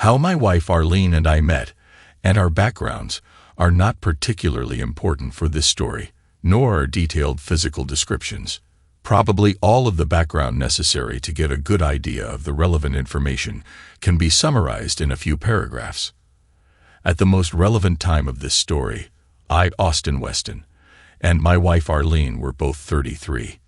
How my wife Arlene and I met, and our backgrounds, are not particularly important for this story, nor are detailed physical descriptions. Probably all of the background necessary to get a good idea of the relevant information can be summarized in a few paragraphs. At the most relevant time of this story, I, Austin Weston, and my wife Arlene were both 33.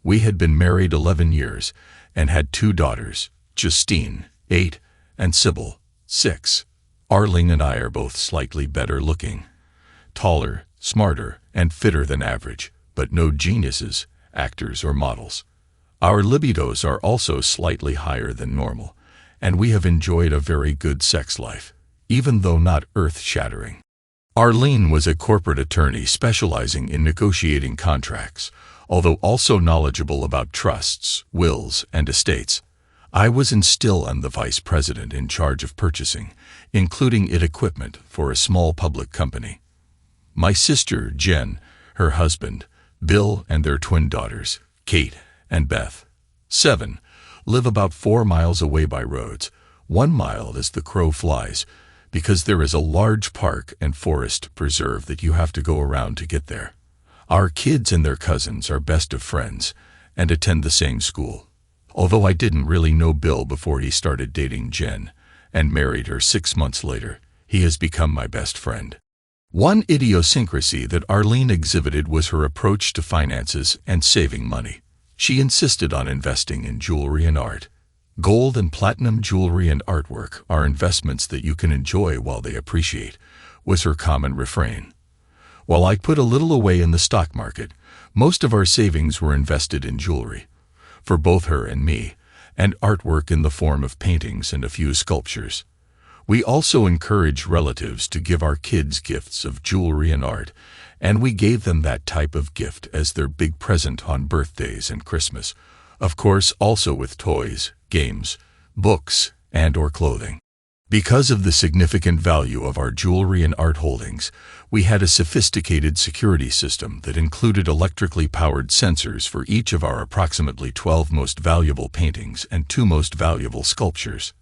We had been married 11 years and had 2 daughters, Justine, 8, and Sybil, 6. Arlene and I are both slightly better looking, taller, smarter, and fitter than average, but no geniuses, actors, or models. Our libidos are also slightly higher than normal, and we have enjoyed a very good sex life, even though not earth-shattering. Arlene was a corporate attorney specializing in negotiating contracts, although also knowledgeable about trusts, wills, and estates. I was and still am the vice president in charge of purchasing, including equipment for a small public company. My sister, Jen, her husband, Bill, and their twin daughters, Kate and Beth, 7, live about 4 miles away by roads, 1 mile as the crow flies, because there is a large park and forest preserve that you have to go around to get there. Our kids and their cousins are best of friends and attend the same school. Although I didn't really know Bill before he started dating Jen and married her 6 months later, he has become my best friend. One idiosyncrasy that Arlene exhibited was her approach to finances and saving money. She insisted on investing in jewelry and art. Gold and platinum jewelry and artwork are investments that you can enjoy while they appreciate, was her common refrain. While I put a little away in the stock market, most of our savings were invested in jewelry, for both her and me, and artwork in the form of paintings and a few sculptures. We also encouraged relatives to give our kids gifts of jewelry and art, and we gave them that type of gift as their big present on birthdays and Christmas, of course also with toys, games, books, and/or clothing. Because of the significant value of our jewelry and art holdings, we had a sophisticated security system that included electrically powered sensors for each of our approximately 12 most valuable paintings and 2 most valuable sculptures.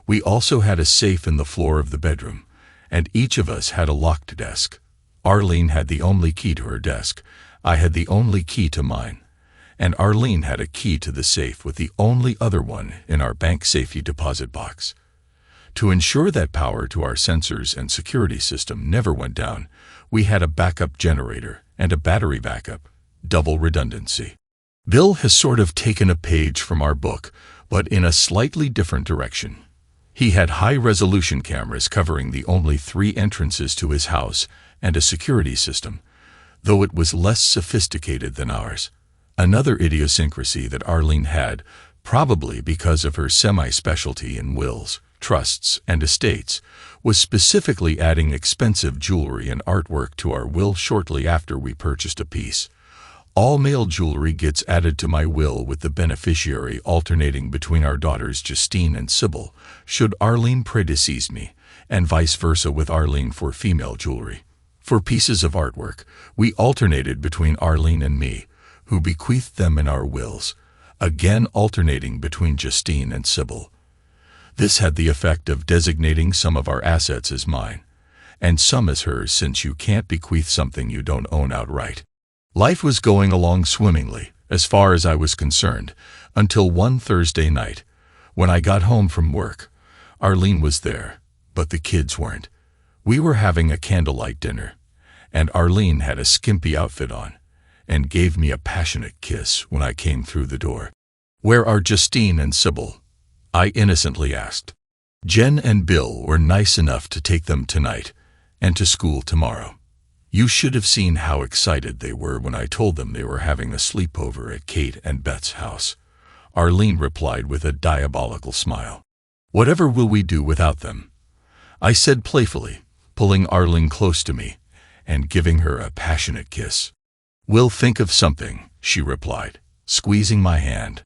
We also had a safe in the floor of the bedroom, and each of us had a locked desk. Arlene had the only key to her desk, I had the only key to mine, and Arlene had a key to the safe with the only other one in our bank safety deposit box. To ensure that power to our sensors and security system never went down, we had a backup generator and a battery backup, double redundancy. Bill has sort of taken a page from our book, but in a slightly different direction. He had high-resolution cameras covering the only 3 entrances to his house and a security system, though it was less sophisticated than ours. Another idiosyncrasy that Arlene had, probably because of her semi-specialty in wills, trusts, and estates, was specifically adding expensive jewelry and artwork to our will shortly after we purchased a piece. All male jewelry gets added to my will with the beneficiary alternating between our daughters Justine and Sybil, should Arlene predecease me, and vice versa with Arlene for female jewelry. For pieces of artwork, we alternated between Arlene and me, who bequeathed them in our wills, again alternating between Justine and Sybil. This had the effect of designating some of our assets as mine, and some as hers, since you can't bequeath something you don't own outright. Life was going along swimmingly, as far as I was concerned, until one Thursday night. When I got home from work, Arlene was there, but the kids weren't. We were having a candlelight dinner, and Arlene had a skimpy outfit on, and gave me a passionate kiss when I came through the door. "Where are Justine and Sybil?" I innocently asked. "Jen and Bill were nice enough to take them tonight, and to school tomorrow. You should have seen how excited they were when I told them they were having a sleepover at Kate and Beth's house," Arlene replied with a diabolical smile. "Whatever will we do without them?" I said playfully, pulling Arlene close to me and giving her a passionate kiss. "We'll think of something," she replied, squeezing my hand.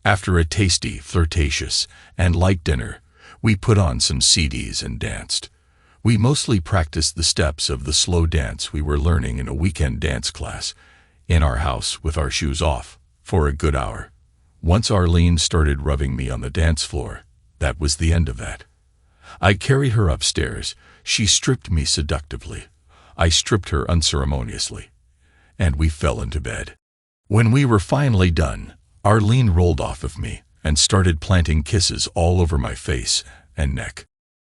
After a tasty, flirtatious, and light dinner, we put on some CDs and danced. We mostly practiced the steps of the slow dance we were learning in a weekend dance class, in our house with our shoes off, for a good hour. Once Arlene started rubbing me on the dance floor, that was the end of that. I carried her upstairs. She stripped me seductively. I stripped her unceremoniously. And we fell into bed. When we were finally done, Arlene rolled off of me and started planting kisses all over my face and neck.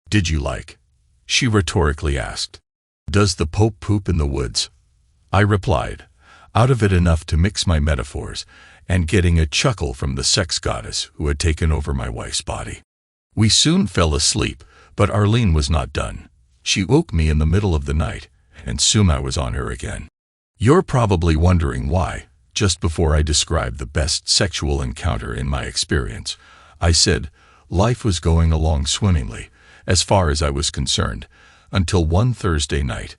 "Did you like?" she rhetorically asked. "Does the Pope poop in the woods?" I replied, out of it enough to mix my metaphors and getting a chuckle from the sex goddess who had taken over my wife's body. We soon fell asleep, but Arlene was not done. She woke me in the middle of the night, and soon I was on her again. You're probably wondering why, just before I describe the best sexual encounter in my experience, I said life was going along swimmingly, as far as I was concerned, until one Thursday night.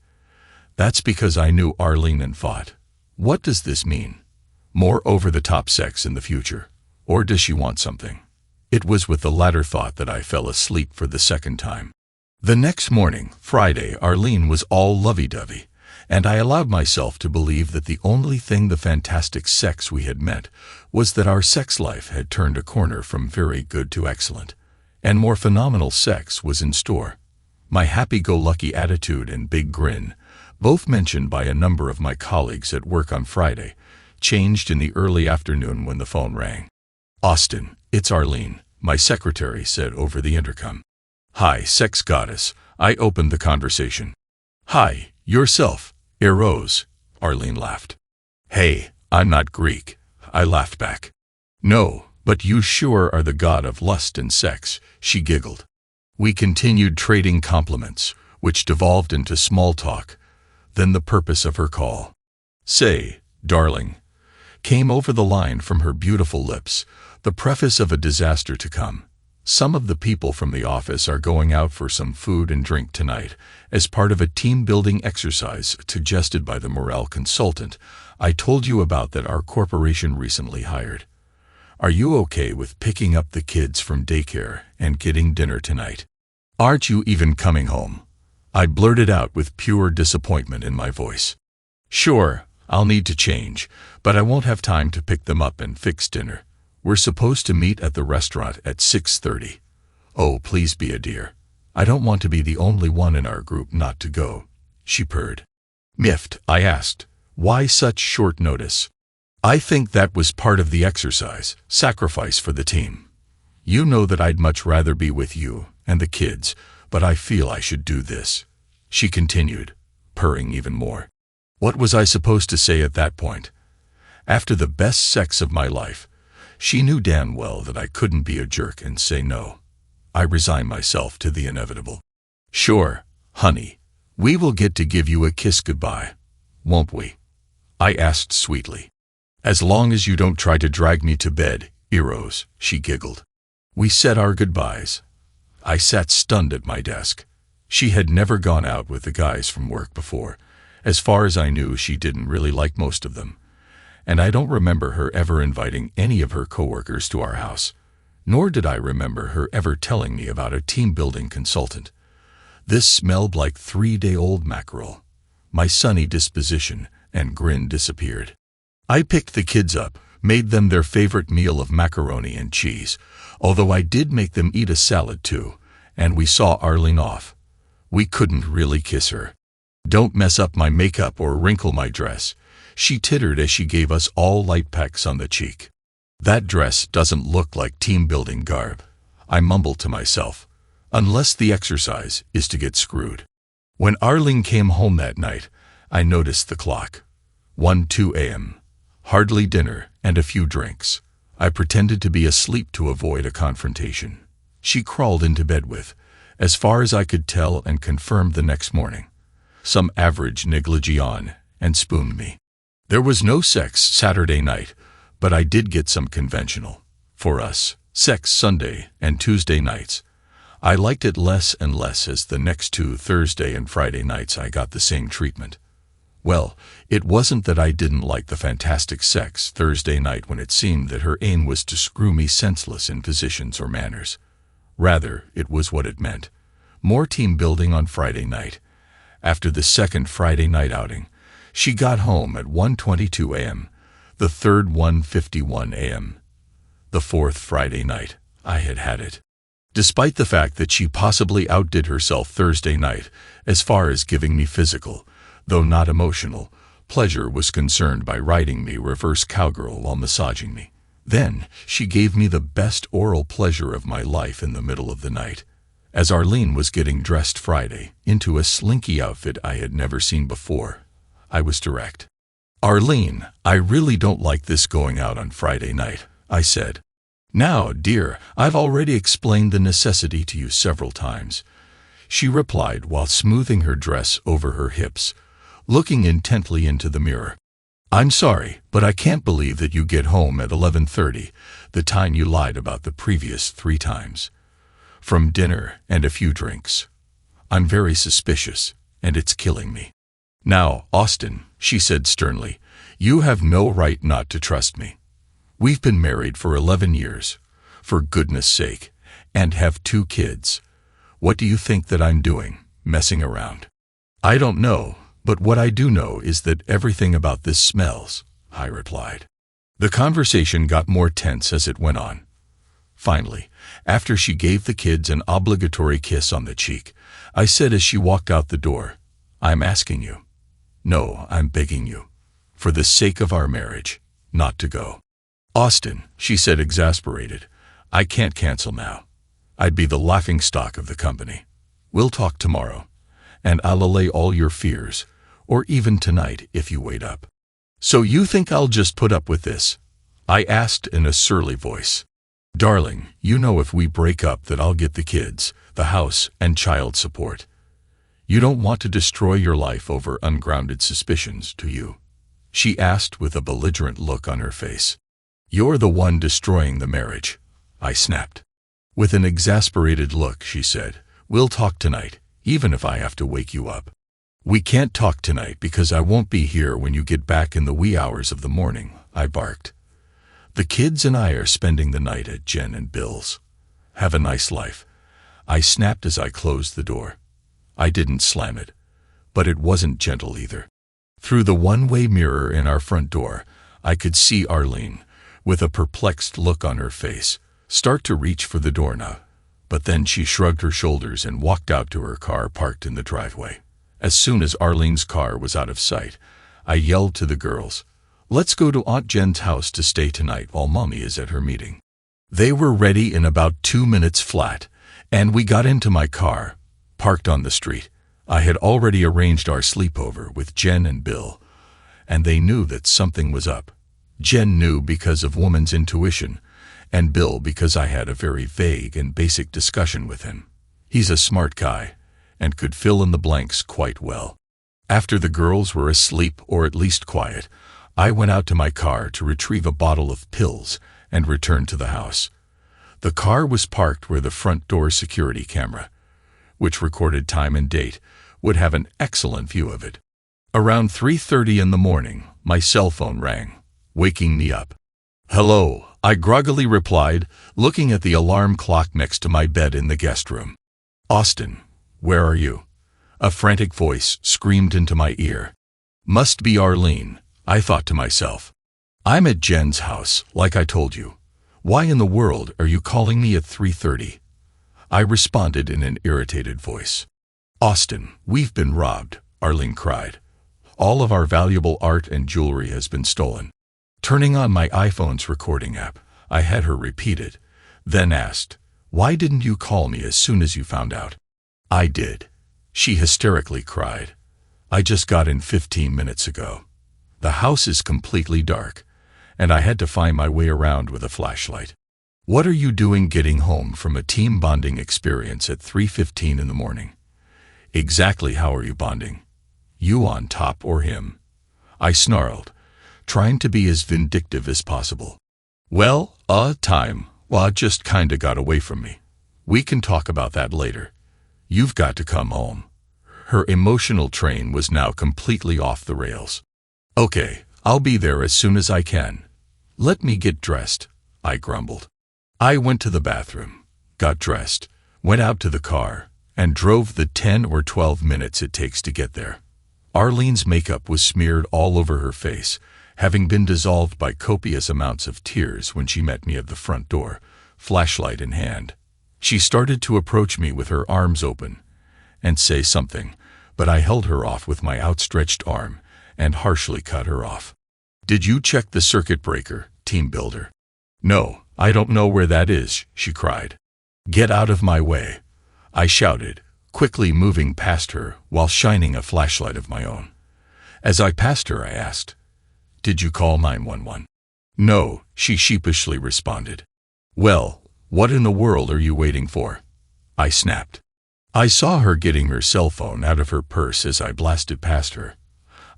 That's because I knew Arlene and thought, what does this mean? More over-the-top sex in the future? Or does she want something? It was with the latter thought that I fell asleep for the second time. The next morning, Friday, Arlene was all lovey-dovey, and I allowed myself to believe that the only thing the fantastic sex we had met was that our sex life had turned a corner from very good to excellent, and more phenomenal sex was in store. My happy-go-lucky attitude and big grin, both mentioned by a number of my colleagues at work on Friday, changed in the early afternoon when the phone rang. "Austin, it's Arlene," my secretary said over the intercom. "Hi, sex goddess," I opened the conversation. "Hi, yourself, Eros," Arlene laughed. "Hey, I'm not Greek," I laughed back. "No, but you sure are the god of lust and sex," she giggled. We continued trading compliments, which devolved into small talk. Then the purpose of her call, "Say, darling," came over the line from her beautiful lips, the preface of a disaster to come. "Some of the people from the office are going out for some food and drink tonight as part of a team-building exercise suggested by the morale consultant I told you about that our corporation recently hired. Are you okay with picking up the kids from daycare and getting dinner tonight? Aren't you even coming home?" I blurted out with pure disappointment in my voice. "Sure, I'll need to change, but I won't have time to pick them up and fix dinner. We're supposed to meet at the restaurant at 6:30. Oh, please be a dear. I don't want to be the only one in our group not to go," she purred. Miffed, I asked, "Why such short notice?" "I think that was part of the exercise, sacrifice for the team. You know that I'd much rather be with you and the kids, but I feel I should do this," she continued, purring even more. What was I supposed to say at that point? After the best sex of my life, she knew damn well that I couldn't be a jerk and say no. I resigned myself to the inevitable. "Sure, honey, we will get to give you a kiss goodbye, won't we?" I asked sweetly. "As long as you don't try to drag me to bed, Eros," she giggled. We said our goodbyes. I sat stunned at my desk. She had never gone out with the guys from work before. As far as I knew, she didn't really like most of them. And I don't remember her ever inviting any of her coworkers to our house. Nor did I remember her ever telling me about a team-building consultant. This smelled like 3-day-old mackerel. My sunny disposition and grin disappeared. I picked the kids up, made them their favorite meal of macaroni and cheese, although I did make them eat a salad too, and we saw Arlene off. We couldn't really kiss her. "Don't mess up my makeup or wrinkle my dress," she tittered as she gave us all light pecks on the cheek. "That dress doesn't look like team-building garb," I mumbled to myself, "unless the exercise is to get screwed." When Arlene came home that night, I noticed the clock. 1:02 a.m. Hardly dinner and a few drinks. I pretended to be asleep to avoid a confrontation. She crawled into bed with, as far as I could tell and confirmed the next morning, some average negligee on, and spooned me. There was no sex Saturday night, but I did get some conventional, for us, sex Sunday and Tuesday nights. I liked it less and less as the next 2 Thursday and Friday nights I got the same treatment. Well, it wasn't that I didn't like the fantastic sex Thursday night when it seemed that her aim was to screw me senseless in positions or manners. Rather, it was what it meant. More team building on Friday night. After the second Friday night outing, she got home at 1:22 a.m., the third 1:51 a.m. The fourth Friday night, I had had it. Despite the fact that she possibly outdid herself Thursday night as far as giving me physical, though not emotional, pleasure was concerned by riding me reverse cowgirl while massaging me. Then, she gave me the best oral pleasure of my life in the middle of the night. As Arlene was getting dressed Friday into a slinky outfit I had never seen before, I was direct. "Arlene, I really don't like this going out on Friday night," I said. "Now, dear, I've already explained the necessity to you several times," she replied while smoothing her dress over her hips, looking intently into the mirror. "I'm sorry, but I can't believe that you get home at 11:30, the time you lied about the previous 3 times. From dinner and a few drinks. I'm very suspicious, and it's killing me." "Now, Austin," she said sternly, "you have no right not to trust me. We've been married for 11 years, for goodness sake, and have 2 kids. What do you think that I'm doing, messing around?" "I don't know, but what I do know is that everything about this smells," I replied. The conversation got more tense as it went on. Finally, after she gave the kids an obligatory kiss on the cheek, I said as she walked out the door, "I'm asking you, no, I'm begging you, for the sake of our marriage, not to go." "Austin," she said exasperated, "I can't cancel now. I'd be the laughingstock of the company. We'll talk tomorrow, and I'll allay all your fears, or even tonight if you wait up." "So you think I'll just put up with this?" I asked in a surly voice. "Darling, you know if we break up that I'll get the kids, the house, and child support. You don't want to destroy your life over ungrounded suspicions, do you?" she asked with a belligerent look on her face. "You're the one destroying the marriage," I snapped. With an exasperated look, she said, "We'll talk tonight, even if I have to wake you up." "We can't talk tonight because I won't be here when you get back in the wee hours of the morning," I barked. "The kids and I are spending the night at Jen and Bill's. Have a nice life," I snapped as I closed the door. I didn't slam it, but it wasn't gentle either. Through the one-way mirror in our front door, I could see Arlene, with a perplexed look on her face, start to reach for the doorknob, but then she shrugged her shoulders and walked out to her car parked in the driveway. As soon as Arlene's car was out of sight, I yelled to the girls, "Let's go to Aunt Jen's house to stay tonight while Mommy is at her meeting." They were ready in about 2 minutes flat, and we got into my car, parked on the street. I had already arranged our sleepover with Jen and Bill, and they knew that something was up. Jen knew because of woman's intuition, and Bill because I had a very vague and basic discussion with him. He's a smart guy, and could fill in the blanks quite well. After the girls were asleep or at least quiet, I went out to my car to retrieve a bottle of pills and returned to the house. The car was parked where the front door security camera, which recorded time and date, would have an excellent view of it. Around 3:30 in the morning, my cell phone rang, waking me up. "Hello," I groggily replied, looking at the alarm clock next to my bed in the guest room. "Austin, where are you?" a frantic voice screamed into my ear. Must be Arlene, I thought to myself. "I'm at Jen's house, like I told you. Why in the world are you calling me at 3:30? I responded in an irritated voice. "Austin, we've been robbed," Arlene cried. "All of our valuable art and jewelry has been stolen." Turning on my iPhone's recording app, I had her repeat it, then asked, "Why didn't you call me as soon as you found out?" "I did," she hysterically cried. "I just got in 15 minutes ago. The house is completely dark, and I had to find my way around with a flashlight. What are you doing getting home from a team bonding experience at 3:15 in the morning? Exactly how are you bonding? You on top or him?" I snarled, trying to be as vindictive as possible. "Well, time. Well, it just kinda got away from me. We can talk about that later. You've got to come home." Her emotional train was now completely off the rails. "Okay, I'll be there as soon as I can. Let me get dressed," I grumbled. I went to the bathroom, got dressed, went out to the car, and drove the 10 or 12 minutes it takes to get there. Arlene's makeup was smeared all over her face, having been dissolved by copious amounts of tears when she met me at the front door, flashlight in hand. She started to approach me with her arms open and say something, but I held her off with my outstretched arm and harshly cut her off. "Did you check the circuit breaker, team builder?" "No, I don't know where that is," she cried. "Get out of my way," I shouted, quickly moving past her while shining a flashlight of my own. As I passed her, I asked, "Did you call 911? "No," she sheepishly responded. "Well, what in the world are you waiting for?" I snapped. I saw her getting her cell phone out of her purse as I blasted past her.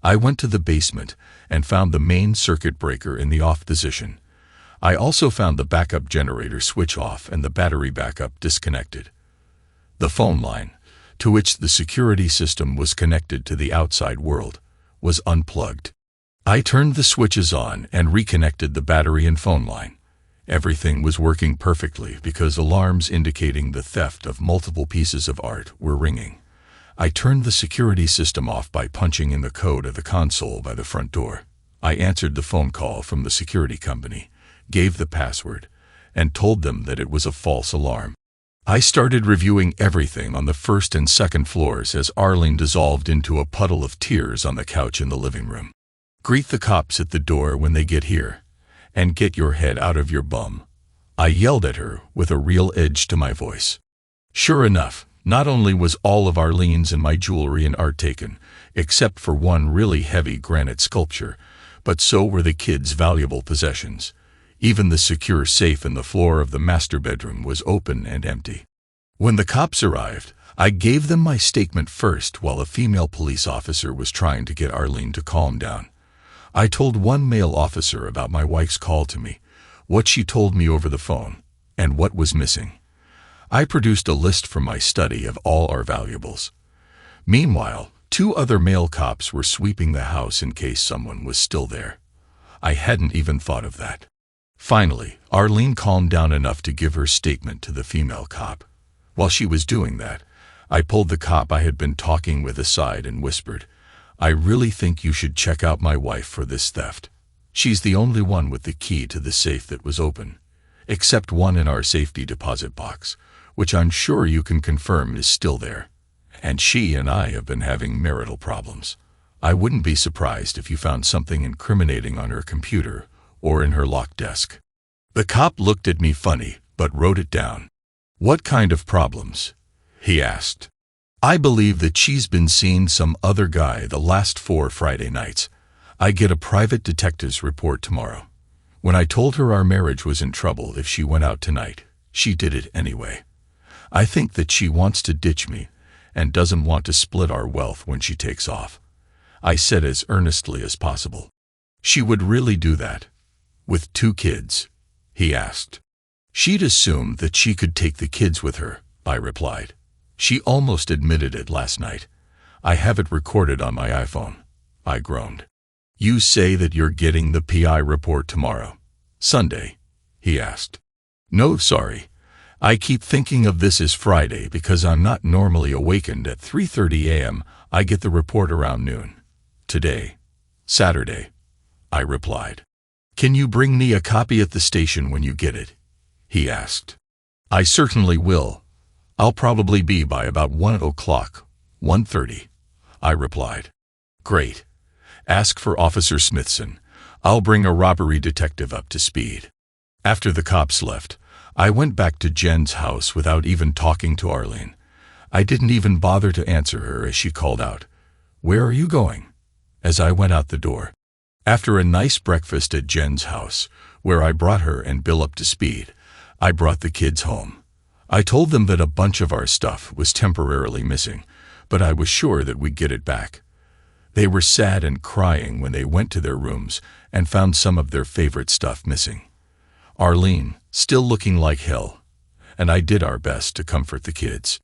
I went to the basement and found the main circuit breaker in the off position. I also found the backup generator switch off and the battery backup disconnected. The phone line, to which the security system was connected to the outside world, was unplugged. I turned the switches on and reconnected the battery and phone line. Everything was working perfectly because alarms indicating the theft of multiple pieces of art were ringing. I turned the security system off by punching in the code of the console by the front door. I answered the phone call from the security company, gave the password, and told them that it was a false alarm. I started reviewing everything on the first and second floors as Arlene dissolved into a puddle of tears on the couch in the living room. "Greet the cops at the door when they get here, and get your head out of your bum," I yelled at her with a real edge to my voice. Sure enough, not only was all of Arlene's and my jewelry and art taken, except for one really heavy granite sculpture, but so were the kids' valuable possessions. Even the secure safe in the floor of the master bedroom was open and empty. When the cops arrived, I gave them my statement first while a female police officer was trying to get Arlene to calm down. I told one male officer about my wife's call to me, what she told me over the phone, and what was missing. I produced a list from my study of all our valuables. Meanwhile, 2 other male cops were sweeping the house in case someone was still there. I hadn't even thought of that. Finally, Arlene calmed down enough to give her statement to the female cop. While she was doing that, I pulled the cop I had been talking with aside and whispered, "I really think you should check out my wife for this theft. She's the only one with the key to the safe that was open, except one in our safety deposit box, which I'm sure you can confirm is still there. And she and I have been having marital problems. I wouldn't be surprised if you found something incriminating on her computer or in her locked desk." The cop looked at me funny, but wrote it down. "What kind of problems?" he asked. "I believe that she's been seeing some other guy the last 4 Friday nights. I get a private detective's report tomorrow. When I told her our marriage was in trouble if she went out tonight, she did it anyway. I think that she wants to ditch me and doesn't want to split our wealth when she takes off," I said as earnestly as possible. "She would really do that? With 2 kids?" he asked. "She'd assumed that she could take the kids with her," I replied. "She almost admitted it last night. I have it recorded on my iPhone," I groaned. "You say that you're getting the PI report tomorrow, Sunday?" he asked. "No, sorry. I keep thinking of this as Friday because I'm not normally awakened at 3:30 a.m. I get the report around noon. Today, Saturday," I replied. "Can you bring me a copy at the station when you get it?" he asked. "I certainly will. I'll probably be by about 1 o'clock, 1:30, I replied. "Great. Ask for Officer Smithson. I'll bring a robbery detective up to speed." After the cops left, I went back to Jen's house without even talking to Arlene. I didn't even bother to answer her as she called out, "Where are you going?" as I went out the door. After a nice breakfast at Jen's house, where I brought her and Bill up to speed, I brought the kids home. I told them that a bunch of our stuff was temporarily missing, but I was sure that we'd get it back. They were sad and crying when they went to their rooms and found some of their favorite stuff missing. Arlene, still looking like hell, and I did our best to comfort the kids.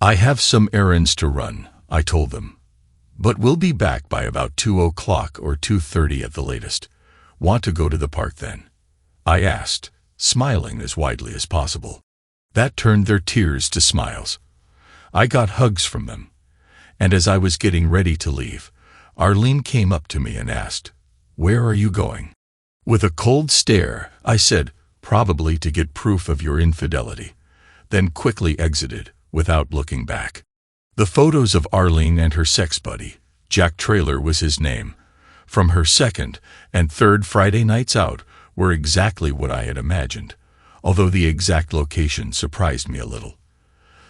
"I have some errands to run," I told them, "but we'll be back by about 2 o'clock or 2:30 at the latest. Want to go to the park then?" I asked, smiling as widely as possible. That turned their tears to smiles. I got hugs from them, and as I was getting ready to leave, Arlene came up to me and asked, "Where are you going?" With a cold stare, I said, "Probably to get proof of your infidelity. then quickly exited without looking back. The photos of Arlene and her sex buddy, Jack Traylor was his name, from her second and third Friday nights out were exactly what I had imagined, although the exact location surprised me a little.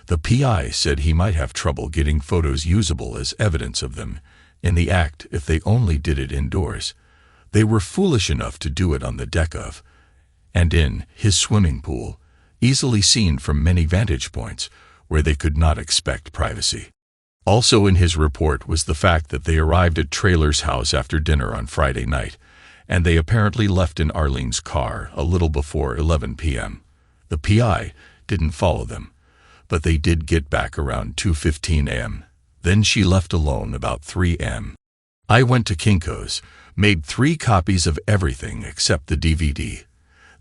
The PI said he might have trouble getting photos usable as evidence of them in the act if they only did it indoors. They were foolish enough to do it on the deck of, and in, his swimming pool, easily seen from many vantage points where they could not expect privacy. Also in his report was the fact that they arrived at Traylor's house after dinner on Friday night, and they apparently left in Arlene's car a little before 11 p.m. The PI didn't follow them, but they did get back around 2:15 a.m. Then she left alone about 3 a.m. I went to Kinko's, made 3 copies of everything except the DVD,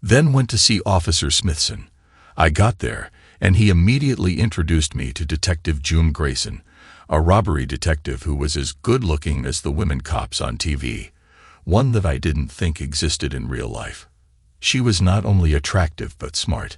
then went to see Officer Smithson. I got there, and he immediately introduced me to Detective June Grayson, a robbery detective who was as good-looking as the women cops on TV, one that I didn't think existed in real life. She was not only attractive but smart.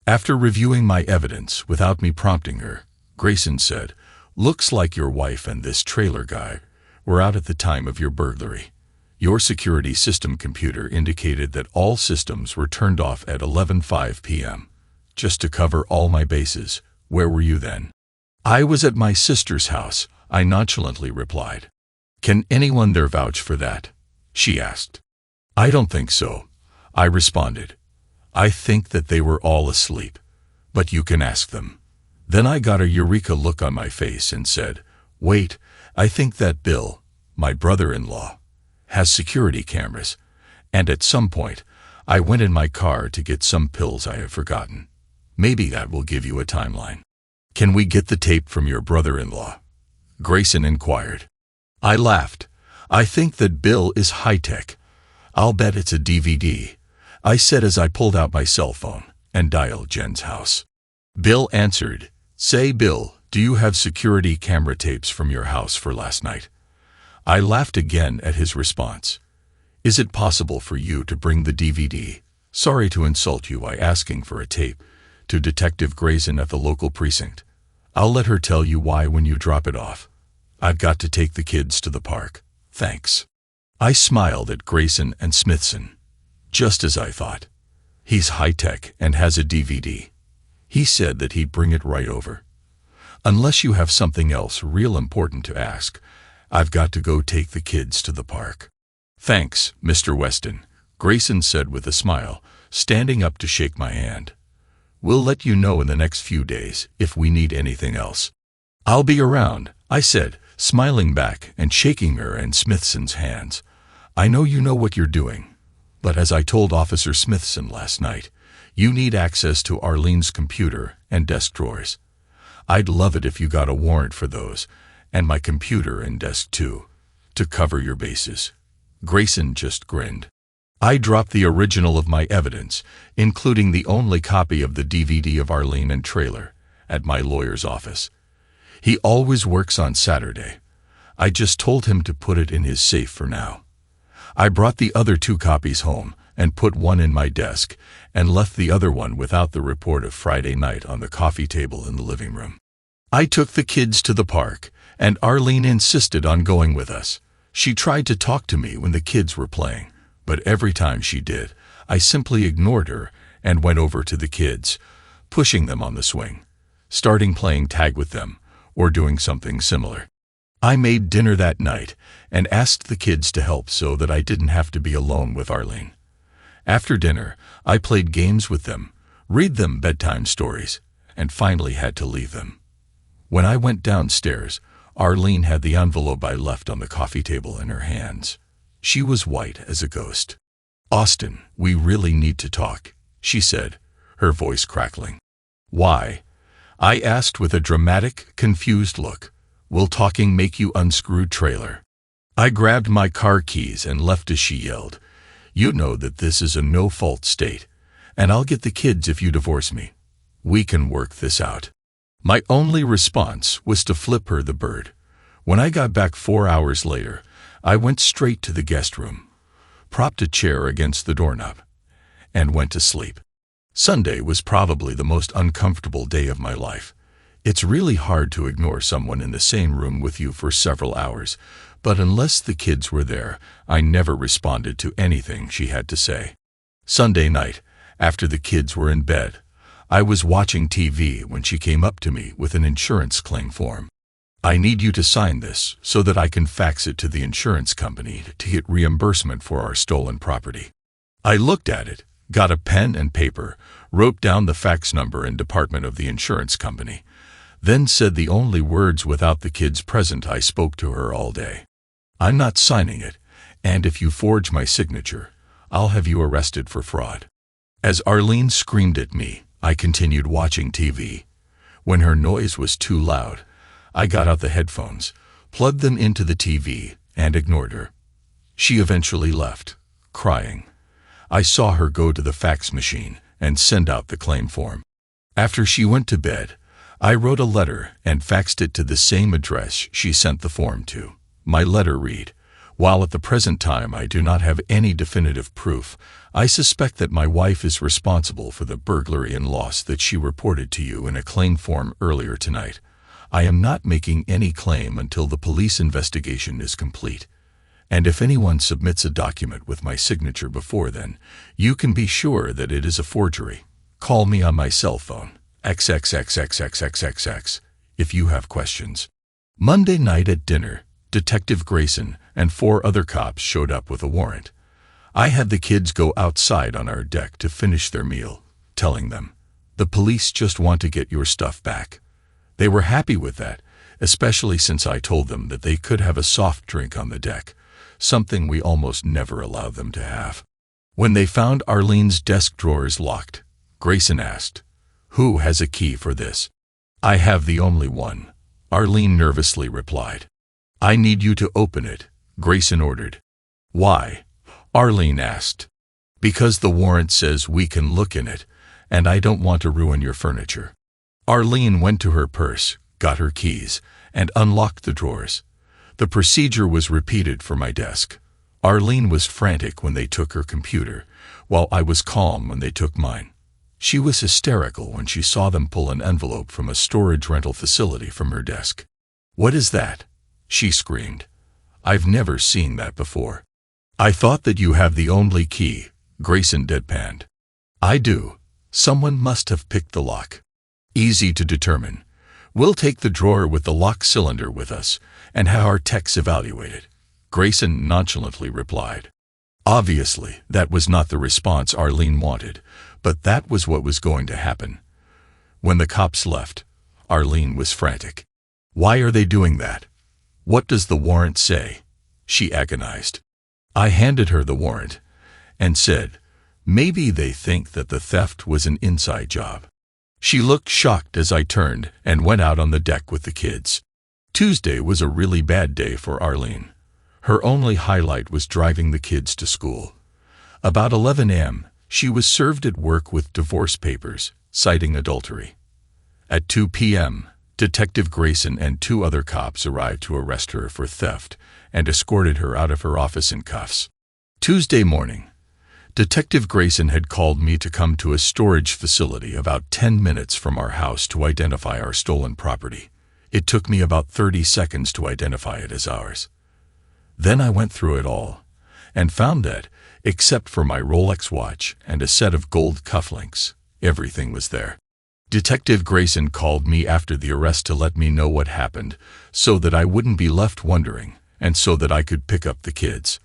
After reviewing my evidence without me prompting her, Grayson said, "Looks like your wife and this Traylor guy were out at the time of your burglary. Your security system computer indicated that all systems were turned off at 11:05 p.m. Just to cover all my bases, where were you then?" "I was at my sister's house," I nonchalantly replied. "Can anyone there vouch for that?" she asked. "I don't think so," I responded. "I think that they were all asleep, but you can ask them." Then I got a eureka look on my face and said, "Wait, I think that Bill, my brother-in-law, has security cameras, and at some point, I went in my car to get some pills I have forgotten. Maybe that will give you a timeline." "Can we get the tape from your brother-in-law?" Grayson inquired. I laughed. "I think that Bill is high-tech. I'll bet it's a DVD," I said as I pulled out my cell phone and dialed Jen's house. Bill answered. "Say, Bill, do you have security camera tapes from your house for last night?" I laughed again at his response. "Is it possible for you to bring the DVD? Sorry to insult you by asking for a tape, to Detective Grayson at the local precinct. I'll let her tell you why when you drop it off. I've got to take the kids to the park. Thanks." I smiled at Grayson and Smithson. Just as I thought. He's high-tech and has a DVD. He said that he'd bring it right over. Unless you have something else real important to ask, I've got to go take the kids to the park. "Thanks, Mr. Weston," Grayson said with a smile, standing up to shake my hand. "We'll let you know in the next few days if we need anything else." "I'll be around," I said, smiling back and shaking her and Smithson's hands. "I know you know what you're doing, but as I told Officer Smithson last night, you need access to Arlene's computer and desk drawers. I'd love it if you got a warrant for those, and my computer and desk too, to cover your bases." Grayson just grinned. I dropped the original of my evidence, including the only copy of the DVD of Arlene and Traylor, at my lawyer's office. He always works on Saturday. I just told him to put it in his safe for now. I brought the other 2 copies home and put one in my desk and left the other one without the report of Friday night on the coffee table in the living room. I took the kids to the park, and Arlene insisted on going with us. She tried to talk to me when the kids were playing, but every time she did, I simply ignored her and went over to the kids, pushing them on the swing, starting playing tag with them, or doing something similar. I made dinner that night and asked the kids to help so that I didn't have to be alone with Arlene. After dinner, I played games with them, read them bedtime stories, and finally had to leave them. When I went downstairs, Arlene had the envelope I left on the coffee table in her hands. She was white as a ghost. "Austin, we really need to talk," she said, her voice crackling. "Why?" I asked with a dramatic, confused look. "Will talking make you unscrew Traylor?" I grabbed my car keys and left as she yelled, "You know that this is a no-fault state, and I'll get the kids if you divorce me. We can work this out." My only response was to flip her the bird. When I got back 4 hours later, I went straight to the guest room, propped a chair against the doorknob, and went to sleep. Sunday was probably the most uncomfortable day of my life. It's really hard to ignore someone in the same room with you for several hours, but unless the kids were there, I never responded to anything she had to say. Sunday night, after the kids were in bed, I was watching TV when she came up to me with an insurance claim form. "I need you to sign this so that I can fax it to the insurance company to get reimbursement for our stolen property." I looked at it, got a pen and paper, wrote down the fax number and department of the insurance company, then said the only words without the kids present I spoke to her all day. "I'm not signing it, and if you forge my signature, I'll have you arrested for fraud." As Arlene screamed at me, I continued watching TV. When her noise was too loud, I got out the headphones, plugged them into the TV, and ignored her. She eventually left, crying. I saw her go to the fax machine and send out the claim form. After she went to bed, I wrote a letter and faxed it to the same address she sent the form to. My letter read, "While at the present time I do not have any definitive proof, I suspect that my wife is responsible for the burglary and loss that she reported to you in a claim form earlier tonight. I am not making any claim until the police investigation is complete. And if anyone submits a document with my signature before then, you can be sure that it is a forgery. Call me on my cell phone, XXXXXXXX, if you have questions." Monday night at dinner, Detective Grayson and 4 other cops showed up with a warrant. I had the kids go outside on our deck to finish their meal, telling them, "The police just want to get your stuff back." They were happy with that, especially since I told them that they could have a soft drink on the deck, something we almost never allow them to have. When they found Arlene's desk drawers locked, Grayson asked, "Who has a key for this?" "I have the only one," Arlene nervously replied. "I need you to open it," Grayson ordered. "Why?" Arlene asked. "Because the warrant says we can look in it, and I don't want to ruin your furniture." Arlene went to her purse, got her keys, and unlocked the drawers. The procedure was repeated for my desk. Arlene was frantic when they took her computer, while I was calm when they took mine. She was hysterical when she saw them pull an envelope from a storage rental facility from her desk. "What is that?" she screamed. "I've never seen that before." "I thought that you have the only key," Grayson deadpanned. "I do. Someone must have picked the lock." "Easy to determine. We'll take the drawer with the lock cylinder with us and have our techs evaluate it," Grayson nonchalantly replied. Obviously, that was not the response Arlene wanted, but that was what was going to happen. When the cops left, Arlene was frantic. "Why are they doing that? What does the warrant say?" she agonized. I handed her the warrant and said, "Maybe they think that the theft was an inside job." She looked shocked as I turned and went out on the deck with the kids. Tuesday was a really bad day for Arlene. Her only highlight was driving the kids to school. About 11 a.m., she was served at work with divorce papers, citing adultery. At 2 p.m., Detective Grayson and 2 other cops arrived to arrest her for theft and escorted her out of her office in cuffs. Tuesday morning, Detective Grayson had called me to come to a storage facility about 10 minutes from our house to identify our stolen property. It took me about 30 seconds to identify it as ours. Then I went through it all and found that, except for my Rolex watch and a set of gold cufflinks, everything was there. Detective Grayson called me after the arrest to let me know what happened so that I wouldn't be left wondering and so that I could pick up the kids.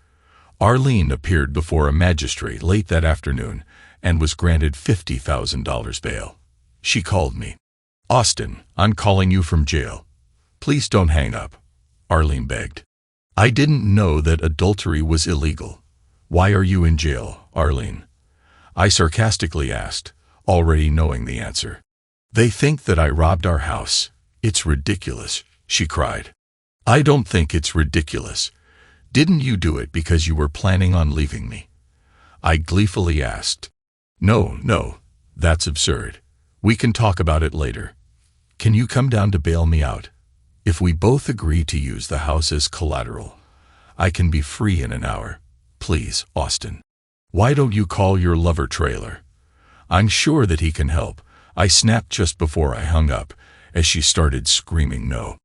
Arlene appeared before a magistrate late that afternoon and was granted $50,000 bail. She called me. "Austin, I'm calling you from jail. Please don't hang up," Arlene begged. "I didn't know that adultery was illegal. Why are you in jail, Arlene?" I sarcastically asked, already knowing the answer. "They think that I robbed our house. It's ridiculous," she cried. "I don't think it's ridiculous. Didn't you do it because you were planning on leaving me?" I gleefully asked. No, that's absurd. We can talk about it later. Can you come down to bail me out? If we both agree to use the house as collateral, I can be free in an hour. Please, Austin. Why don't you call your lover trailer? I'm sure that he can help, I snapped just before I hung up, as she started screaming no.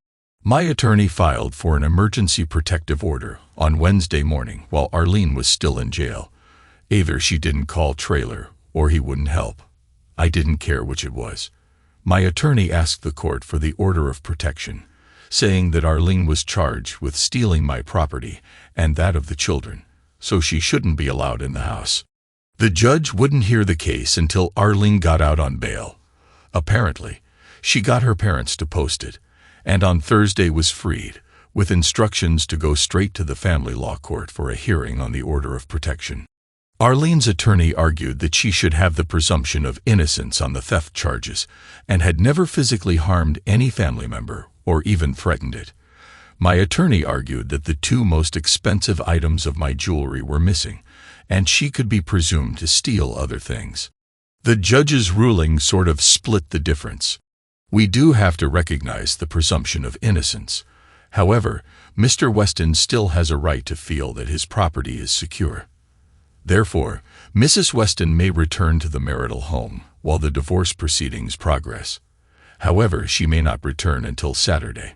My attorney filed for an emergency protective order on Wednesday morning while Arlene was still in jail. Either she didn't call Trailer or he wouldn't help. I didn't care which it was. My attorney asked the court for the order of protection, saying that Arlene was charged with stealing my property and that of the children, so she shouldn't be allowed in the house. The judge wouldn't hear the case until Arlene got out on bail. Apparently, she got her parents to post it, and on Thursday was freed, with instructions to go straight to the family law court for a hearing on the order of protection. Arlene's attorney argued that she should have the presumption of innocence on the theft charges and had never physically harmed any family member or even threatened it. My attorney argued that the two most expensive items of my jewelry were missing, and she could be presumed to steal other things. The judge's ruling sort of split the difference. We do have to recognize the presumption of innocence. However, Mr. Weston still has a right to feel that his property is secure. Therefore, Mrs. Weston may return to the marital home while the divorce proceedings progress. However, she may not return until Saturday.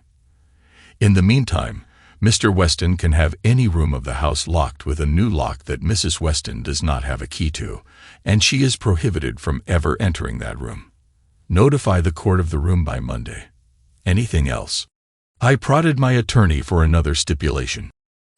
In the meantime, Mr. Weston can have any room of the house locked with a new lock that Mrs. Weston does not have a key to, and she is prohibited from ever entering that room. Notify the court of the room by Monday. Anything else? I prodded my attorney for another stipulation.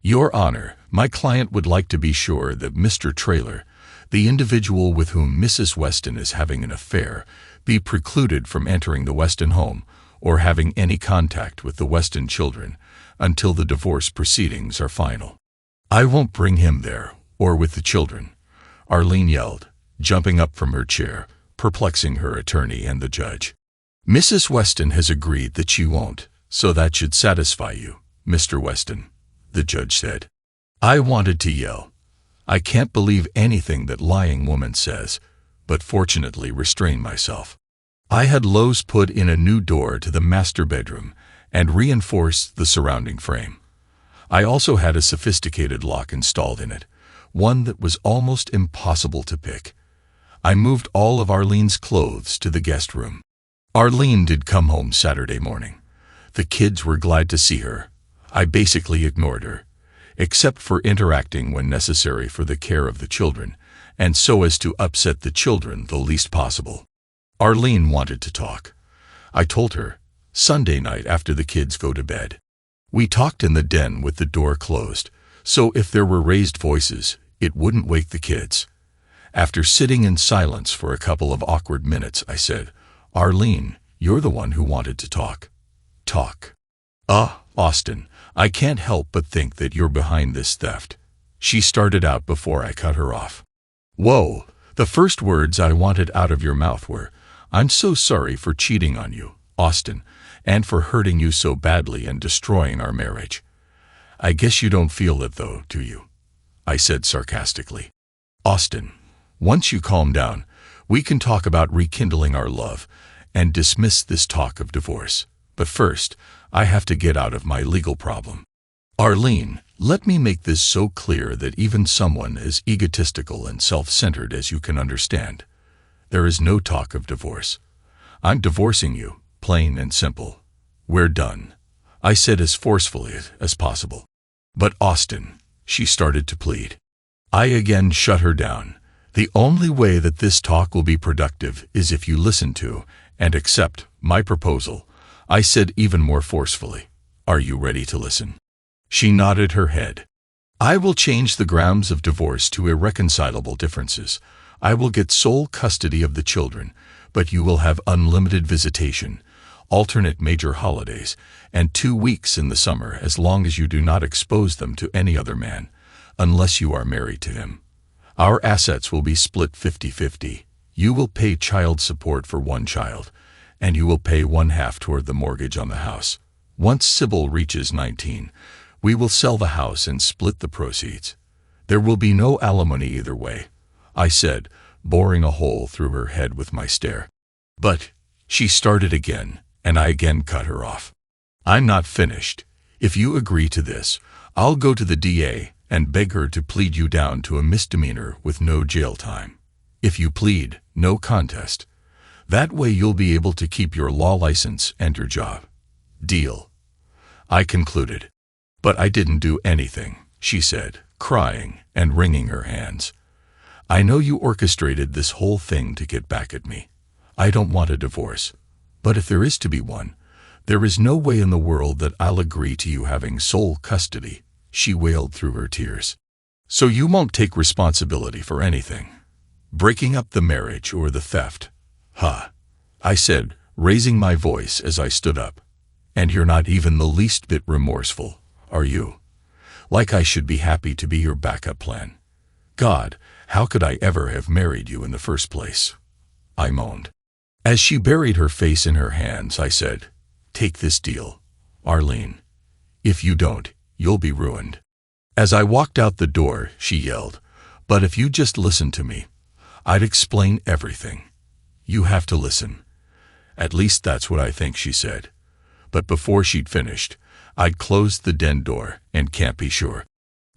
Your Honor, my client would like to be sure that Mr. Trailer, the individual with whom Mrs. Weston is having an affair, be precluded from entering the Weston home or having any contact with the Weston children until the divorce proceedings are final. I won't bring him there or with the children, Arlene yelled, jumping up from her chair, perplexing her attorney and the judge. Mrs. Weston has agreed that she won't, so that should satisfy you, Mr. Weston, the judge said. I wanted to yell. I can't believe anything that lying woman says, but fortunately restrained myself. I had Lowe's put in a new door to the master bedroom and reinforced the surrounding frame. I also had a sophisticated lock installed in it, one that was almost impossible to pick. I moved all of Arlene's clothes to the guest room. Arlene did come home Saturday morning. The kids were glad to see her. I basically ignored her, except for interacting when necessary for the care of the children, and so as to upset the children the least possible. Arlene wanted to talk. I told her, Sunday night after the kids go to bed. We talked in the den with the door closed, so if there were raised voices, it wouldn't wake the kids. After sitting in silence for a couple of awkward minutes, I said, Arlene, you're the one who wanted to talk. Talk. Austin, I can't help but think that you're behind this theft. She started out before I cut her off. Whoa, the first words I wanted out of your mouth were, I'm so sorry for cheating on you, Austin, and for hurting you so badly and destroying our marriage. I guess you don't feel it though, do you? I said sarcastically. Austin, once you calm down, we can talk about rekindling our love and dismiss this talk of divorce. But first, I have to get out of my legal problem. Arlene, let me make this so clear that even someone as egotistical and self-centered as you can understand. There is no talk of divorce. I'm divorcing you, plain and simple. We're done, I said as forcefully as possible. But Austin, she started to plead. I again shut her down. The only way that this talk will be productive is if you listen to and accept my proposal, I said even more forcefully. Are you ready to listen? She nodded her head. I will change the grounds of divorce to irreconcilable differences. I will get sole custody of the children, but you will have unlimited visitation, alternate major holidays, and 2 weeks in the summer as long as you do not expose them to any other man, unless you are married to him. Our assets will be split 50-50. You will pay child support for one child, and you will pay 1/2 toward the mortgage on the house. Once Sybil reaches 19, we will sell the house and split the proceeds. There will be no alimony either way, I said, boring a hole through her head with my stare. But, she started again, and I again cut her off. I'm not finished. If you agree to this, I'll go to the DA and beg her to plead you down to a misdemeanor with no jail time. If you plead, no contest. That way you'll be able to keep your law license and your job. Deal? I concluded. But I didn't do anything, she said, crying and wringing her hands. I know you orchestrated this whole thing to get back at me. I don't want a divorce. But if there is to be one, there is no way in the world that I'll agree to you having sole custody, she wailed through her tears. So you won't take responsibility for anything? Breaking up the marriage or the theft? Huh? I said, raising my voice as I stood up. And you're not even the least bit remorseful, are you? Like I should be happy to be your backup plan. God, how could I ever have married you in the first place? I moaned. As she buried her face in her hands, I said, take this deal, Arlene. If you don't, you'll be ruined. As I walked out the door, she yelled, but if you just listen to me, I'd explain everything. You have to listen. At least that's what I think, she said. But before she'd finished, I'd closed the den door and can't be sure.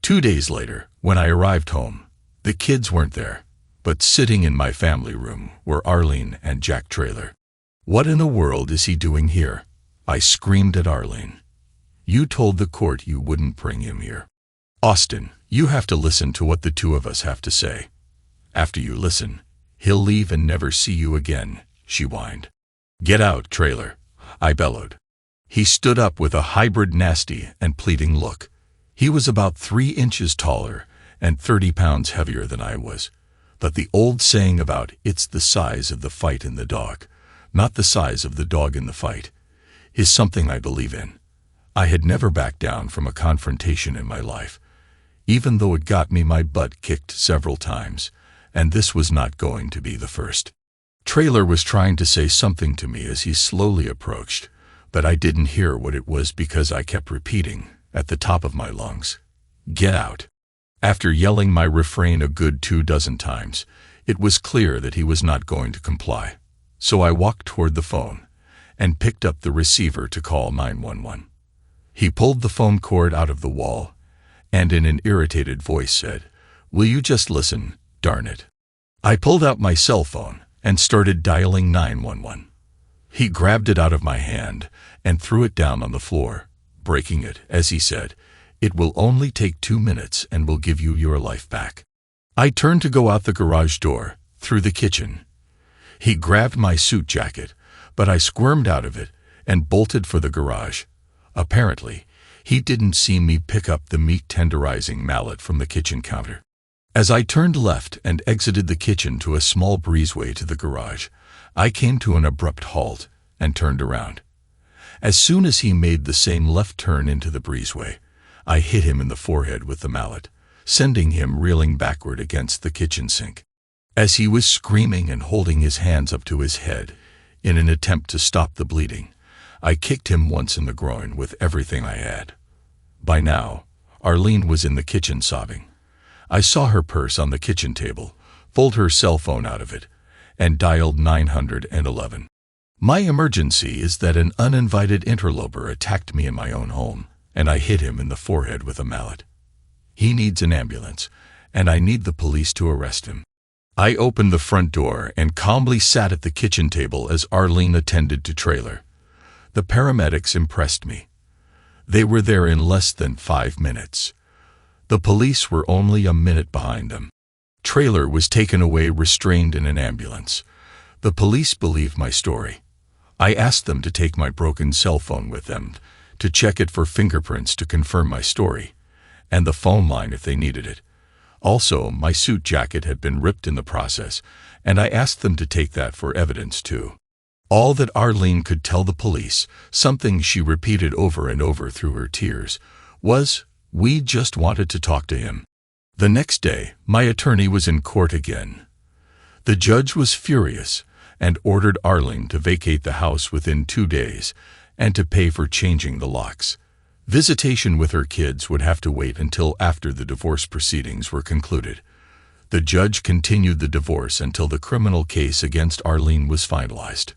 2 days later, when I arrived home, the kids weren't there, but sitting in my family room were Arlene and Jack Traylor. What in the world is he doing here? I screamed at Arlene. You told the court you wouldn't bring him here. Austin, you have to listen to what the two of us have to say. After you listen, he'll leave and never see you again, she whined. Get out, Traylor, I bellowed. He stood up with a hybrid nasty and pleading look. He was about 3 inches taller and 30 pounds heavier than I was. But the old saying about it's the size of the fight in the dog, not the size of the dog in the fight, is something I believe in. I had never backed down from a confrontation in my life, even though it got me my butt kicked several times, and this was not going to be the first. Traylor was trying to say something to me as he slowly approached, but I didn't hear what it was because I kept repeating, at the top of my lungs, get out. After yelling my refrain a good 24 times, it was clear that he was not going to comply. So I walked toward the phone and picked up the receiver to call 911. He pulled the phone cord out of the wall and in an irritated voice said, will you just listen, darn it. I pulled out my cell phone and started dialing 911. He grabbed it out of my hand and threw it down on the floor, breaking it as he said, it will only take 2 minutes and will give you your life back. I turned to go out the garage door, through the kitchen. He grabbed my suit jacket, but I squirmed out of it and bolted for the garage. Apparently, he didn't see me pick up the meat tenderizing mallet from the kitchen counter. As I turned left and exited the kitchen to a small breezeway to the garage, I came to an abrupt halt and turned around. As soon as he made the same left turn into the breezeway, I hit him in the forehead with the mallet, sending him reeling backward against the kitchen sink. As he was screaming and holding his hands up to his head in an attempt to stop the bleeding, I kicked him once in the groin with everything I had. By now, Arlene was in the kitchen sobbing. I saw her purse on the kitchen table, pulled her cell phone out of it, and dialed 911. My emergency is that an uninvited interloper attacked me in my own home, and I hit him in the forehead with a mallet. He needs an ambulance, and I need the police to arrest him. I opened the front door and calmly sat at the kitchen table as Arlene attended to Traylor. The paramedics impressed me. They were there in less than 5 minutes. The police were only a minute behind them. Traylor was taken away restrained in an ambulance. The police believed my story. I asked them to take my broken cell phone with them, to check it for fingerprints to confirm my story, and the phone line if they needed it. Also, my suit jacket had been ripped in the process, and I asked them to take that for evidence too. All that Arlene could tell the police, something she repeated over and over through her tears, was, we just wanted to talk to him. The next day, my attorney was in court again. The judge was furious and ordered Arlene to vacate the house within 2 days and to pay for changing the locks. Visitation with her kids would have to wait until after the divorce proceedings were concluded. The judge continued the divorce until the criminal case against Arlene was finalized.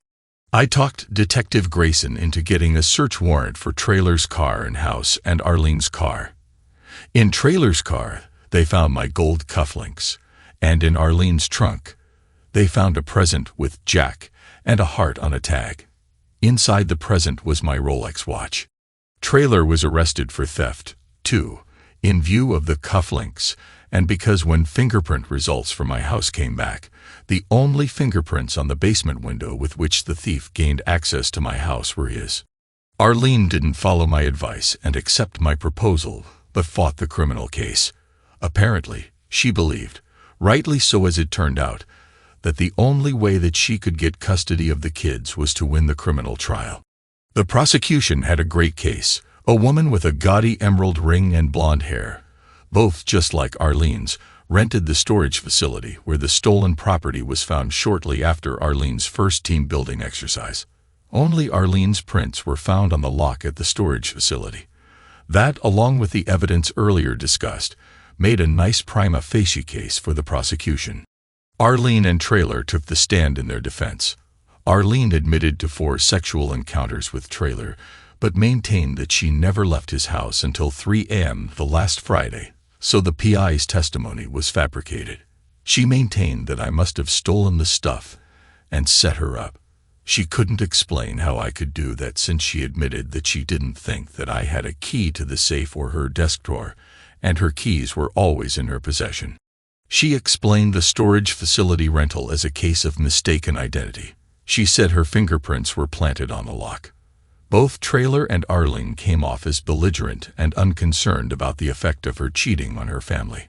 I talked Detective Grayson into getting a search warrant for Traylor's car and house and Arlene's car. In Traylor's car, they found my gold cufflinks, and in Arlene's trunk, They found a present with Jack and a heart on a tag. Inside the present was my Rolex watch. Trailer was arrested for theft, too, in view of the cufflinks, and because when fingerprint results from my house came back, the only fingerprints on the basement window with which the thief gained access to my house were his. Arlene didn't follow my advice and accept my proposal, but fought the criminal case. Apparently, she believed, rightly so as it turned out, that the only way that she could get custody of the kids was to win the criminal trial. The prosecution had a great case, a woman with a gaudy emerald ring and blonde hair, both just like Arlene's, rented the storage facility where the stolen property was found shortly after Arlene's first team building exercise. Only Arlene's prints were found on the lock at the storage facility. That, along with the evidence earlier discussed, made a nice prima facie case for the prosecution. Arlene and Trailer took the stand in their defense. Arlene admitted to 4 sexual encounters with Trailer, but maintained that she never left his house until 3 a.m. the last Friday, so the PI's testimony was fabricated. She maintained that I must have stolen the stuff and set her up. She couldn't explain how I could do that since she admitted that she didn't think that I had a key to the safe or her desk drawer, and her keys were always in her possession. She explained the storage facility rental as a case of mistaken identity. She said her fingerprints were planted on the lock. Both Trailer and Arlene came off as belligerent and unconcerned about the effect of her cheating on her family.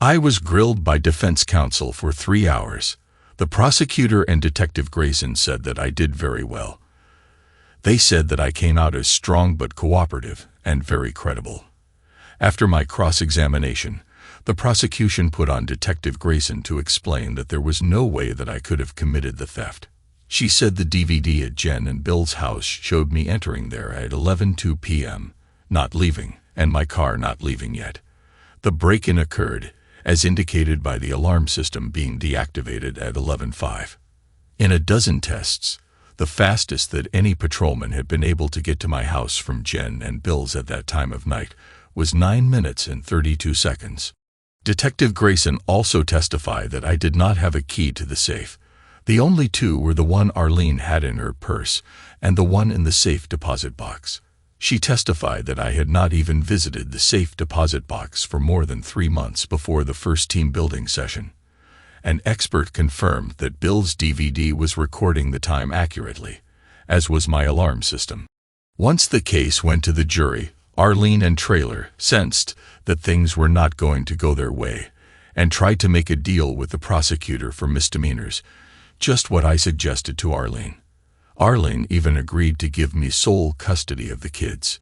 I was grilled by defense counsel for 3 hours. The prosecutor and Detective Grayson said that I did very well. They said that I came out as strong but cooperative and very credible. After my cross-examination, the prosecution put on Detective Grayson to explain that there was no way that I could have committed the theft. She said the DVD at Jen and Bill's house showed me entering there at 11:02 p.m., not leaving, and my car not leaving yet. The break-in occurred, as indicated by the alarm system being deactivated at 11:05. In a dozen tests, the fastest that any patrolman had been able to get to my house from Jen and Bill's at that time of night was 9 minutes and 32 seconds. Detective Grayson also testified that I did not have a key to the safe. The only 2 were the one Arlene had in her purse and the one in the safe deposit box. She testified that I had not even visited the safe deposit box for more than 3 months before the first team building session. An expert confirmed that Bill's DVD was recording the time accurately, as was my alarm system. Once the case went to the jury, Arlene and Trailer sensed that things were not going to go their way and tried to make a deal with the prosecutor for misdemeanors, just what I suggested to Arlene. Arlene even agreed to give me sole custody of the kids.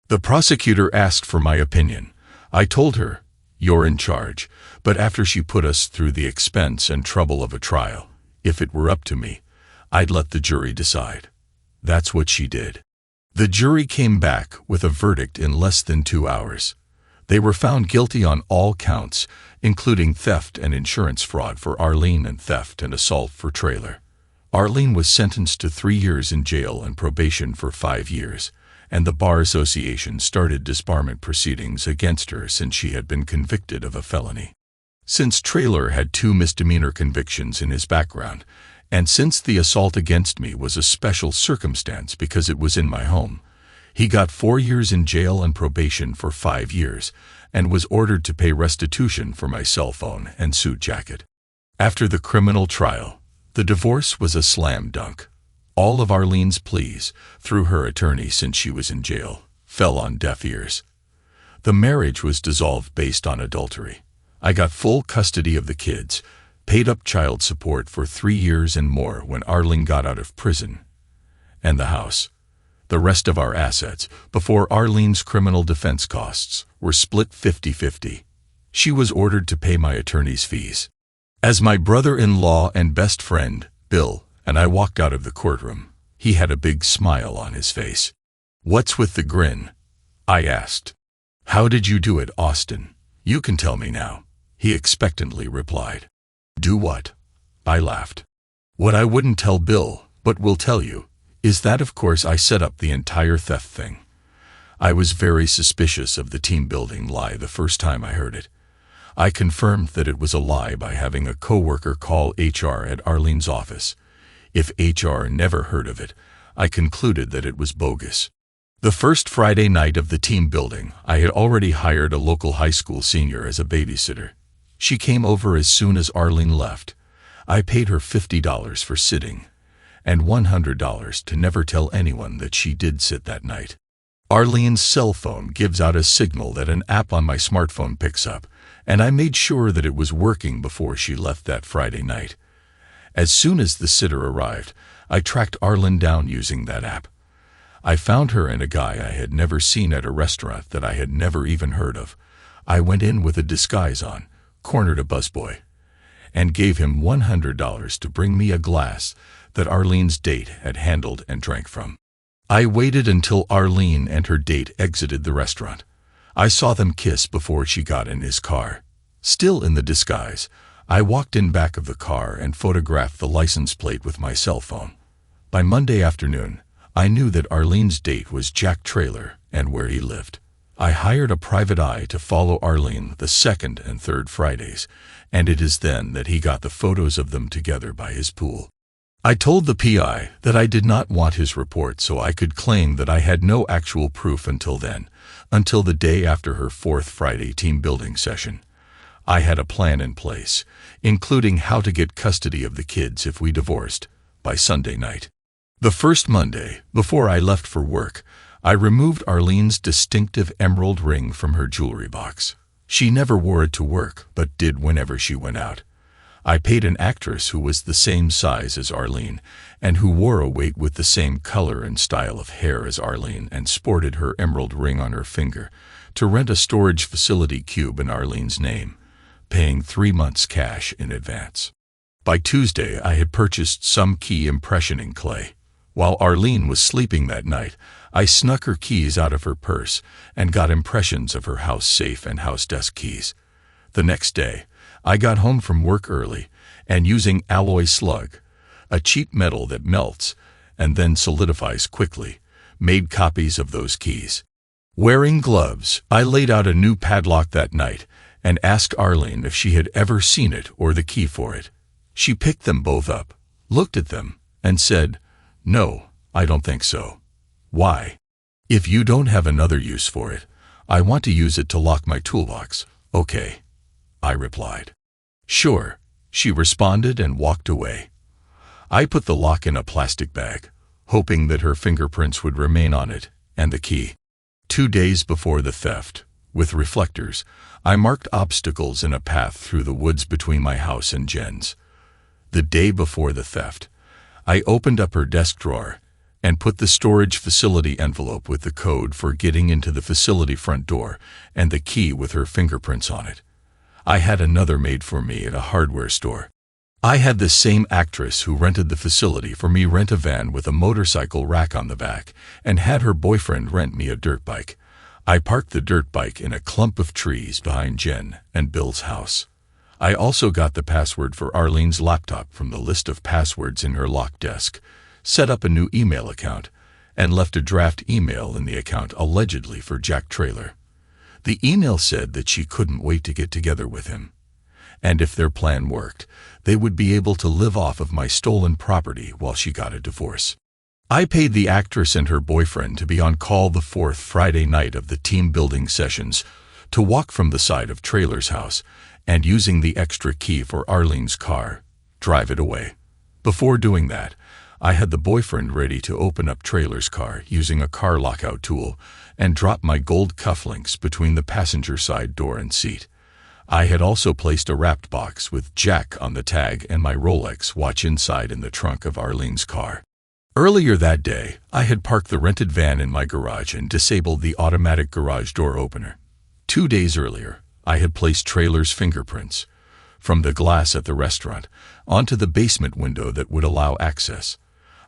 The prosecutor asked for my opinion. I told her, "You're in charge," but after she put us through the expense and trouble of a trial, if it were up to me, I'd let the jury decide. That's what she did. The jury came back with a verdict in less than 2 hours. They were found guilty on all counts, including theft and insurance fraud for Arlene and theft and assault for Trailer. Arlene was sentenced to 3 years in jail and probation for 5 years, and the Bar Association started disbarment proceedings against her since she had been convicted of a felony. Since Trailer had 2 misdemeanor convictions in his background, and since the assault against me was a special circumstance because it was in my home, he got 4 years in jail and probation for 5 years, and was ordered to pay restitution for my cell phone and suit jacket. After the criminal trial, the divorce was a slam dunk. All of Arlene's pleas, through her attorney since she was in jail, fell on deaf ears. The marriage was dissolved based on adultery. I got full custody of the kids, paid up child support for 3 years and more when Arlene got out of prison, and the house. The rest of our assets, before Arlene's criminal defense costs, were split 50-50. She was ordered to pay my attorney's fees. As my brother-in-law and best friend, Bill, and I walked out of the courtroom, he had a big smile on his face. "What's with the grin?" I asked. "How did you do it, Austin? You can tell me now," he expectantly replied. "Do what?" I laughed. "What I wouldn't tell Bill, but will tell you, is that of course I set up the entire theft thing. I was very suspicious of the team building lie the first time I heard it. I confirmed that it was a lie by having a coworker call HR at Arlene's office. If HR never heard of it, I concluded that it was bogus. The first Friday night of the team building, I had already hired a local high school senior as a babysitter. She came over as soon as Arlene left. I paid her $50 for sitting, and $100 to never tell anyone that she did sit that night. Arlene's cell phone gives out a signal that an app on my smartphone picks up, and I made sure that it was working before she left that Friday night. As soon as the sitter arrived, I tracked Arlene down using that app. I found her and a guy I had never seen at a restaurant that I had never even heard of. I went in with a disguise on, cornered a busboy, and gave him $100 to bring me a glass that Arlene's date had handled and drank from. I waited until Arlene and her date exited the restaurant. I saw them kiss before she got in his car. Still in the disguise, I walked in back of the car and photographed the license plate with my cell phone. By Monday afternoon, I knew that Arlene's date was Jack Traylor and where he lived. I hired a private eye to follow Arlene the second and third Fridays, and it is then that he got the photos of them together by his pool. I told the PI that I did not want his report so I could claim that I had no actual proof until then, until the day after her fourth Friday team building session. I had a plan in place, including how to get custody of the kids if we divorced, by Sunday night. The first Monday, before I left for work, I removed Arlene's distinctive emerald ring from her jewelry box. She never wore it to work, but did whenever she went out. I paid an actress who was the same size as Arlene, and who wore a wig with the same color and style of hair as Arlene and sported her emerald ring on her finger, to rent a storage facility cube in Arlene's name, paying 3 months cash in advance. By Tuesday, I had purchased some key impressioning clay. While Arlene was sleeping that night, I snuck her keys out of her purse and got impressions of her house safe and house desk keys. The next day, I got home from work early and using alloy slug, a cheap metal that melts and then solidifies quickly, made copies of those keys. Wearing gloves, I laid out a new padlock that night and asked Arlene if she had ever seen it or the key for it. She picked them both up, looked at them, and said, "No, I don't think so." "Why?" "If you don't have another use for it, I want to use it to lock my toolbox." "Okay," I replied. "Sure," she responded and walked away. I put the lock in a plastic bag, hoping that her fingerprints would remain on it, and the key. 2 days before the theft, with reflectors, I marked obstacles in a path through the woods between my house and Jen's. The day before the theft, I opened up her desk drawer and put the storage facility envelope with the code for getting into the facility front door and the key with her fingerprints on it. I had another made for me at a hardware store. I had the same actress who rented the facility for me rent a van with a motorcycle rack on the back and had her boyfriend rent me a dirt bike. I parked the dirt bike in a clump of trees behind Jen and Bill's house. I also got the password for Arlene's laptop from the list of passwords in her locked desk, set up a new email account, and left a draft email in the account allegedly for Jack Traylor. The email said that she couldn't wait to get together with him, and if their plan worked, they would be able to live off of my stolen property while she got a divorce. I paid the actress and her boyfriend to be on call the fourth Friday night of the team building sessions, to walk from the side of Traylor's house and, using the extra key for Arlene's car, drive it away. Before doing that, I had the boyfriend ready to open up Traylor's car using a car lockout tool and drop my gold cufflinks between the passenger side door and seat. I had also placed a wrapped box with Jack on the tag and my Rolex watch inside in the trunk of Arlene's car. Earlier that day, I had parked the rented van in my garage and disabled the automatic garage door opener. 2 days earlier, I had placed Traylor's fingerprints from the glass at the restaurant onto the basement window that would allow access.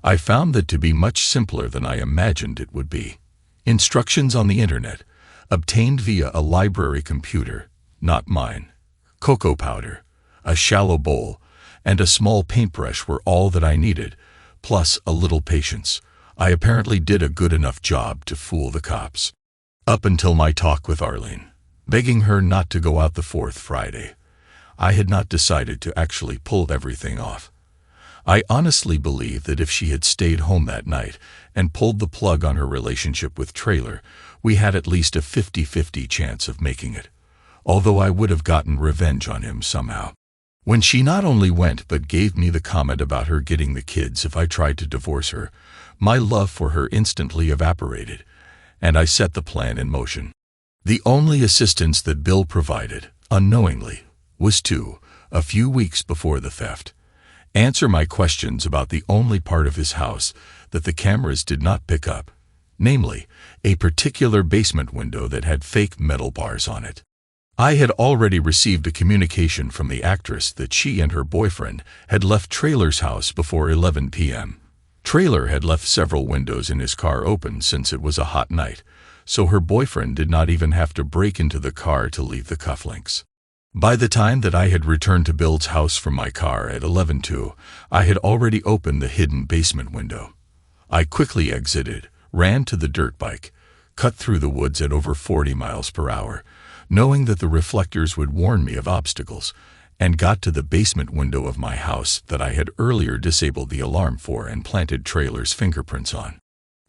I found that to be much simpler than I imagined it would be. Instructions on the internet, obtained via a library computer, not mine. Cocoa powder, a shallow bowl, and a small paintbrush were all that I needed, plus a little patience. I apparently did a good enough job to fool the cops. Up until my talk with Arlene. begging her not to go out the fourth Friday. I had not decided to actually pull everything off. I honestly believe that if she had stayed home that night and pulled the plug on her relationship with Trailer, we had at least a 50-50 chance of making it, although I would have gotten revenge on him somehow. When she not only went but gave me the comment about her getting the kids if I tried to divorce her, my love for her instantly evaporated, and I set the plan in motion. The only assistance that Bill provided, unknowingly, was to, a few weeks before the theft, answer my questions about the only part of his house that the cameras did not pick up, namely, a particular basement window that had fake metal bars on it. I had already received a communication from the actress that she and her boyfriend had left Trailer's house before 11 p.m. Trailer had left several windows in his car open since it was a hot night, so her boyfriend did not even have to break into the car to leave the cufflinks. By the time that I had returned to Bill's house from my car at 11:02, I had already opened the hidden basement window. I quickly exited, ran to the dirt bike, cut through the woods at over 40 miles per hour, knowing that the reflectors would warn me of obstacles, and got to the basement window of my house that I had earlier disabled the alarm for and planted Trailer's fingerprints on.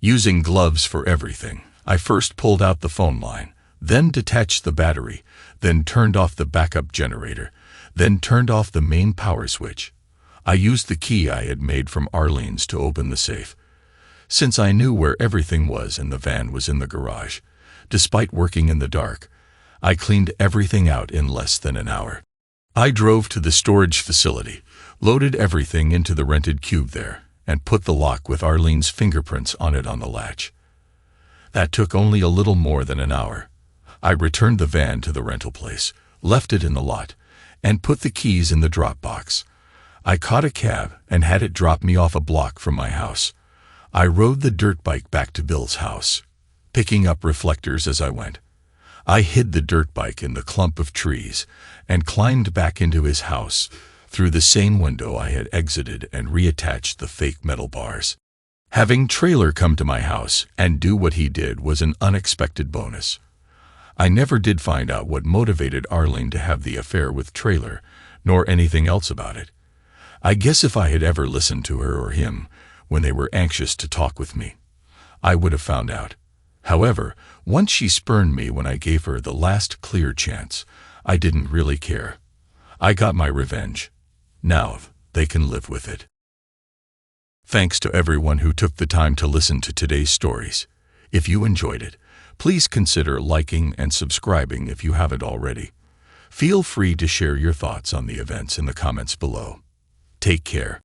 Using gloves for everything, I first pulled out the phone line, then detached the battery, then turned off the backup generator, then turned off the main power switch. I used the key I had made from Arlene's to open the safe. Since I knew where everything was and the van was in the garage, despite working in the dark, I cleaned everything out in less than an hour. I drove to the storage facility, loaded everything into the rented cube there, and put the lock with Arlene's fingerprints on it on the latch. That took only a little more than an hour. I returned the van to the rental place, left it in the lot, and put the keys in the drop box. I caught a cab and had it drop me off a block from my house. I rode the dirt bike back to Bill's house, picking up reflectors as I went. I hid the dirt bike in the clump of trees and climbed back into his house through the same window I had exited and reattached the fake metal bars. Having Trailer come to my house and do what he did was an unexpected bonus. I never did find out what motivated Arlene to have the affair with Trailer, nor anything else about it. I guess if I had ever listened to her or him when they were anxious to talk with me, I would have found out. However, once she spurned me when I gave her the last clear chance, I didn't really care. I got my revenge. Now they can live with it. Thanks to everyone who took the time to listen to today's stories. If you enjoyed it, please consider liking and subscribing if you haven't already. Feel free to share your thoughts on the events in the comments below. Take care.